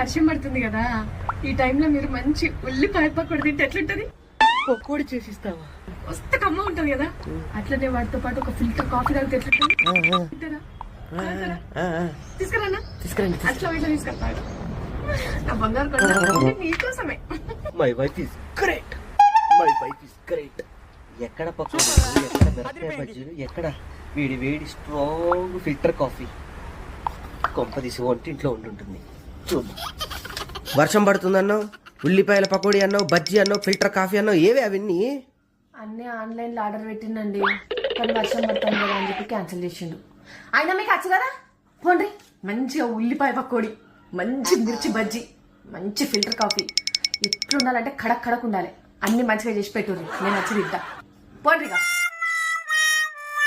వర్షం పడుతుంది కదా, ఈ టైంలో మీరు మంచి ఉల్లిపాయ పకోడీ తింటే ఎట్లుంటది? పకోడీ చేసిస్తావా? మస్తు కమ్మ ఉంటది కదా, అట్లనే వాటితో పాటు ఒక ఫిల్టర్ కాఫీ తాగితే ఎట్లుంటది? తింటారా? తీసుకురానా? తీసుకురండి. అట్లా ఇట్లా తీసుకొస్తాడు నా బంగారు కొండ నీకోసమే. My wife is great, my wife is great. ఎక్కడ పకోడీ, ఎక్కడ మిరపకాయ బజ్జీలు, ఎక్కడ వేడి వేడి స్ట్రాంగ్ ఫిల్టర్ కాఫీ. కొంపదీసి వంటింట్లో ఉండుంటుంది. చూడు, వర్షం పడుతుందన్నో, ఉల్లిపాయల పకోడీ అన్నావు, బజ్జీ అన్నావు, ఫిల్టర్ కాఫీ అన్నావు, ఏవి అవన్నీ? అన్నీ ఆన్లైన్ లో ఆర్డర్ పెట్టిందండి, కానీ వర్షం పడతాను కదా అని చెప్పి క్యాన్సిల్ చేసిండు. అయినా మీకు వచ్చు కదా, పోండి మంచిగా ఉల్లిపాయ పకోడీ, మంచి మిర్చి బజ్జీ, మంచి ఫిల్టర్ కాఫీ, ఎట్లుండాలంటే కడక్ కడక్ ఉండాలి. అన్ని మంచిగా చేసి పెట్టుర్రి, నేను వచ్చి తింటా. పోండిగా.